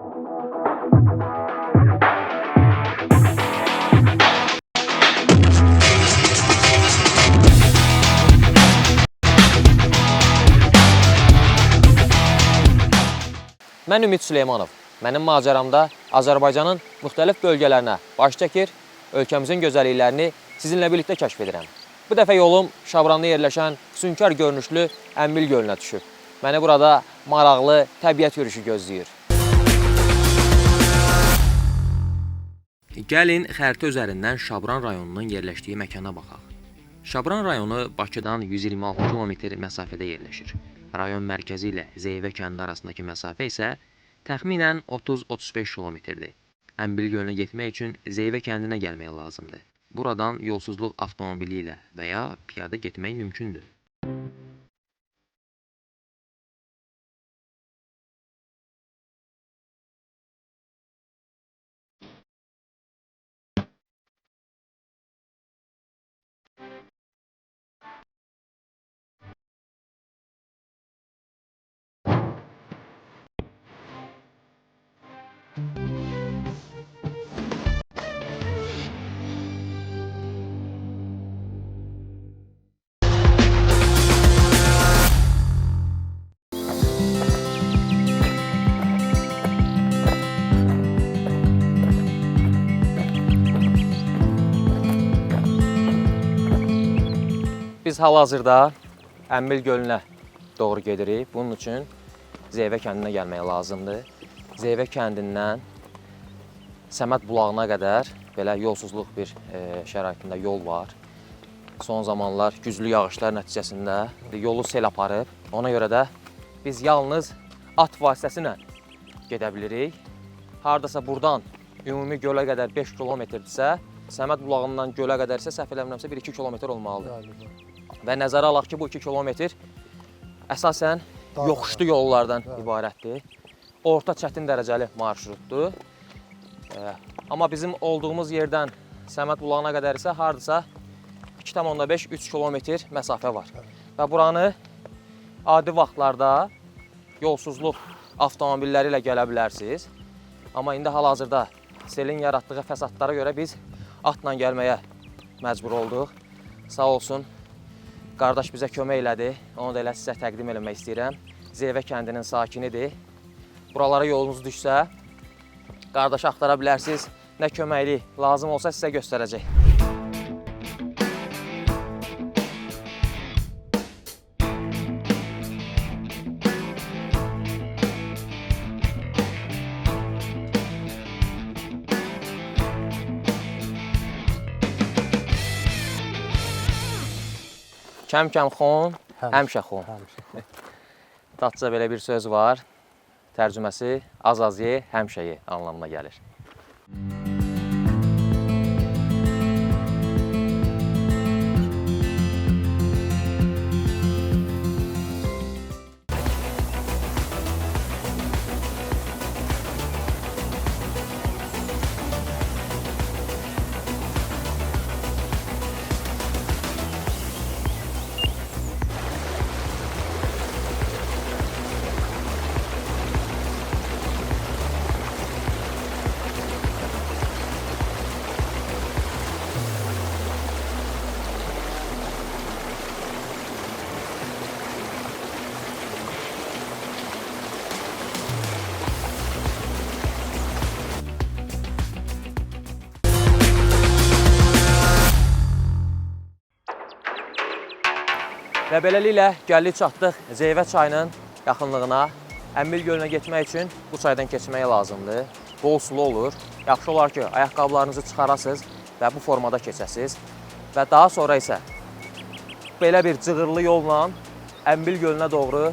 Mən Ümid Süleymanov. Mənim macəramda Azərbaycanın müxtəlif bölgələrinə baş çəkir, ölkəmizin gözəlliklərini sizinlə birlikdə kəşf edirəm. Bu dəfə yolum Şabranda yerləşən füsunkar görünüşlü Əmbil gölünə düşüb. Məni burada maraqlı təbiət yürüyüşü gözləyir. Gəlin xəritə üzərindən Şabran rayonunun yerləşdiyi məkana baxaq. Şabran rayonu Bakıdan 126 km məsafədə yerləşir. Rayon mərkəzi ilə Zeyvə kəndi arasındakı məsafə isə təxminən 30-35 km-dir. Əmbil gölünə getmək üçün Zeyvə kəndinə gəlmək lazımdır. Buradan yolsuzluq avtomobili ilə və ya piyada getmək mümkündür. Biz hal-hazırda Əmbil gölünə doğru gedirik. Bunun üçün Zeyvə kəndinə gəlmək lazımdır. Zeyvə kəndindən Səməd bulağına qədər belə yolsuzluq bir şəraitində yol var. Son zamanlar güclü yağışlar nəticəsində yolu sel aparıb. Ona görə də biz yalnız at vasitəsilə gedə bilirik. Hardasa buradan ümumi gölə qədər 5 kilometrdirsə, Səməd bulağından gölə qədər isə səhv eləmirəmsə 1-2 kilometr olmalıdır. Və nəzərə alaq ki, bu 2 kilometr əsasən yoxuşlu yollardan ibarətdir. Orta çətin dərəcəli marşrutdur. Amma bizim olduğumuz yerdən Səməd bulağına qədər isə hardasa 2,5-3 kilometr məsafə var. Və buranı adi vaxtlarda yolsuzluq avtomobilləri ilə gələ bilərsiniz. Amma indi hal-hazırda selin yaratdığı fəsadlara görə biz atla gəlməyə məcbur olduq. Sağ olsun, qardaş bizə kömək elədi. Onu da elə sizə təqdim eləmək istəyirəm. Zeyvə kəndinin sakinidir. Buralara yolunuz düşsə, qardaşı axtara bilərsiniz. Nə köməklik lazım olsa sizə göstərəcək. Kəm-kəm xon, həmişə xon. Datça belə bir söz var. Tərcüməsi az-az ye, həmişə ye anlamına gəlir. Və beləliklə gəldik çatdıq Zeyvə çayının yaxınlığına. Əmbil gölünə getmək üçün bu çaydan keçmək lazımdır. Bol sulu olur. Yaxşı olar ki, ayaqqabılarınızı çıxarasınız və bu formada keçəsiniz. Və daha sonra isə belə bir cığırlı yolla Əmbil gölünə doğru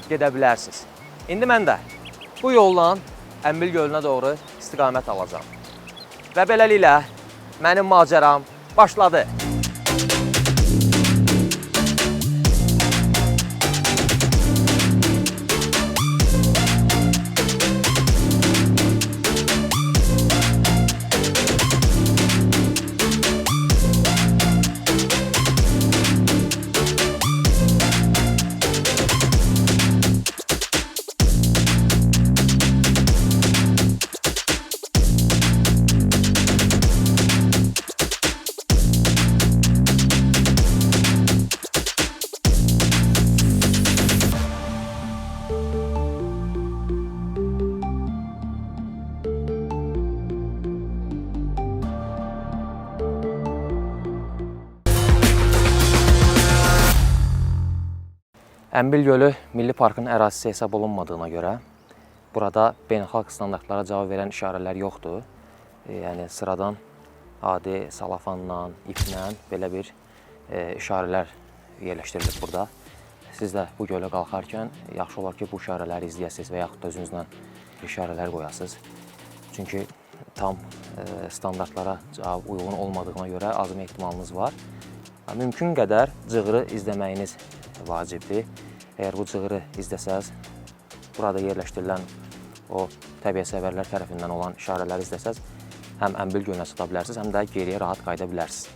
gedə bilərsiniz. İndi mən də bu yolla Əmbil gölünə doğru istiqamət alacağım. Və beləliklə mənim macəram başladı. Əmbil gölü Milli Parkın ərazisi hesab olunmadığına görə burada beynəlxalq standartlara cavab verən işarələr yoxdur. Yəni sıradan adi salafanla, iplə belə bir işarələr yerləşdirilib burada. Siz də bu gölə qalxarkən yaxşı olar ki, bu işarələri izləyəsiniz və yaxud da özünüzlə işarələr qoyasınız. Çünki tam standartlara cavab uyğun olmadığına görə azma ehtimalınız var. Mümkün qədər cığırı izləməyiniz vacibdir. Əgər bu cığırı izləsəz, burada yerləşdirilən o təbiətsevərlər tərəfindən olan işarələri izləsəz, həm Əmbil gölünə çata bilərsiniz, həm də geriyə rahat qayıda bilərsiniz.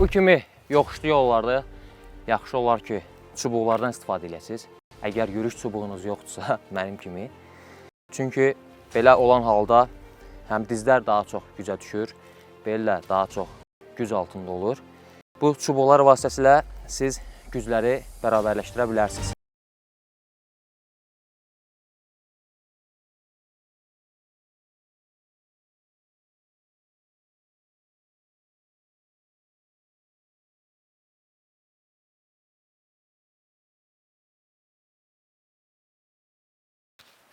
Bu kimi yoxuşlu yollarda yaxşı olar ki, çubuqlardan istifadə edəsiniz. Əgər yürüyüş çubuğunuz yoxdursa, mənim kimi. Çünki belə olan halda həm dizlər daha çox gücə düşür, bellə daha çox güc altında olur. Bu çubuqlar vasitəsilə siz gücləri bərabərləşdirə bilərsiniz.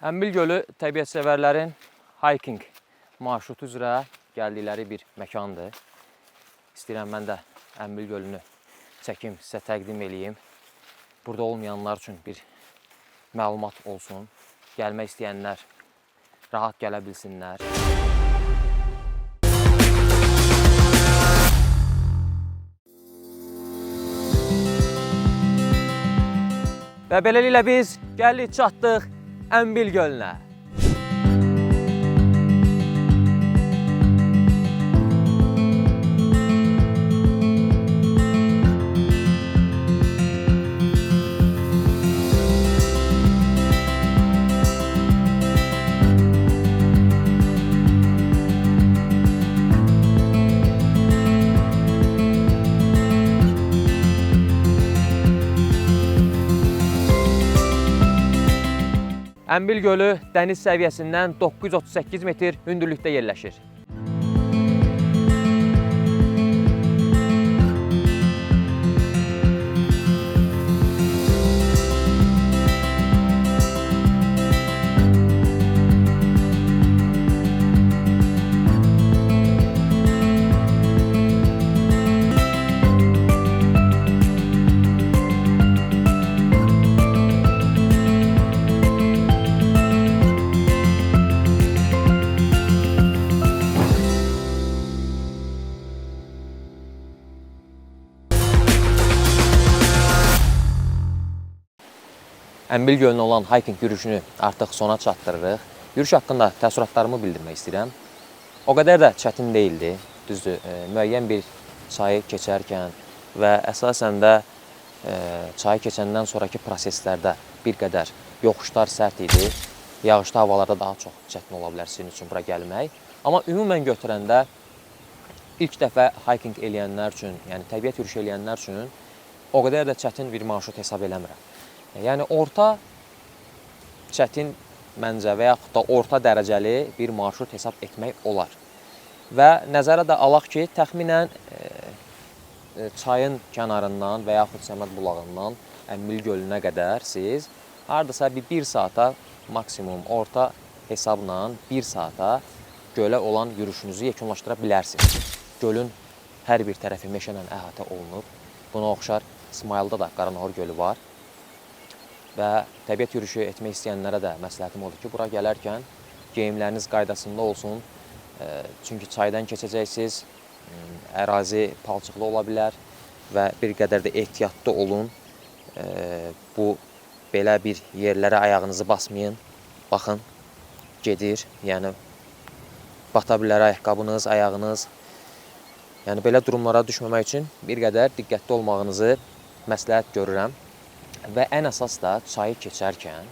Əmbil gölü təbiətsevərlərin hiking marşrutu üzrə gəldikləri bir məkandır. İstəyirəm mən də Əmbil gölünü çəkim, sizə təqdim edeyim. Burada olmayanlar üçün bir məlumat olsun. Gəlmək istəyənlər rahat gələ bilsinlər. Və beləliklə biz gəldik, çatdıq Əmbil gölünə. Əmbil gölü dəniz səviyyəsindən 938 metr hündürlükdə yerləşir. Əmbil gölünə olan hiking yürüyüşünü artıq sona çatdırırıq. Yürüyüş haqqında təəssüratlarımı bildirmək istəyirəm. O qədər də çətin deyildi. Düzdür, müəyyən bir çayı keçərkən və əsasən də çayı keçəndən sonraki proseslərdə bir qədər yoxuşlar sərt idi. Yağışlı havalarda daha çox çətin ola bilər sizin üçün bura gəlmək. Amma ümumən götürəndə ilk dəfə hiking eləyənlər üçün, yəni təbiət yürüyüşü eləyənlər üçün o qədər də çətin bir marşrut hesab eləmirəm. Yəni orta çətin məncə və yaxud da orta dərəcəli bir marşrut hesab etmək olar. Və nəzərə də alaq ki, təxminən çayın kənarından və yaxud Səməd bulağından Əmbil gölünə qədər siz hardasa bir saata, maksimum orta hesabla 1 saata gölə olan yürüyüşünüzü yekunlaşdıra bilərsiniz. Gölün hər bir tərəfi meşələ əhatə olunub. Buna oxşar İsmayılda da Qaranahor gölü var. Və təbiət yürüyüşü etmək istəyənlərə də məsləhətim odur ki, bura gələrkən geyimləriniz qaydasında olsun. Çünki çaydan keçəcəksiniz, ərazi palçıqlı ola bilər və bir qədər də ehtiyatlı olun. Bu belə bir yerlərə ayağınızı basmayın. Baxın, gedir, yəni bata bilər ayaqqabınız, ayağınız. Yəni belə durumlara düşməmək üçün bir qədər diqqətli olmağınızı məsləhət görürəm. Və ən əsas da çayı keçərkən,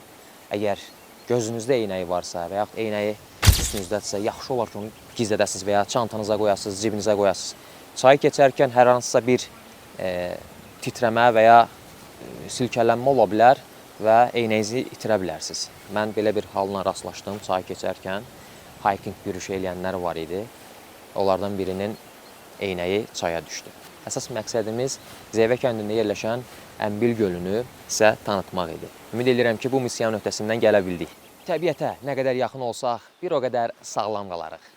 əgər gözünüzdə eynəyi varsa və yaxud eynəyi üstünüzdədirsə, yaxşı olar ki, onu gizlədəsiniz və ya çantanıza qoyasınız, cibinizə qoyasınız. Çayı keçərkən hər hansısa bir titrəmə və ya silkələnmə ola bilər və eynəyinizi itirə bilərsiniz. Mən belə bir halına rastlaşdım çayı keçərkən. Hiking yürüyüşü eləyənlər var idi. Onlardan birinin eynəyi çaya düşdü. Əsas məqsədimiz Zeyvə kəndində yerləşən Əmbil gölünü sizə tanıtmaq idi. Ümid edirəm ki, bu missiyanın öhdəsindən gələ bildik. Təbiətə nə qədər yaxın olsaq, bir o qədər sağlam qalarıq.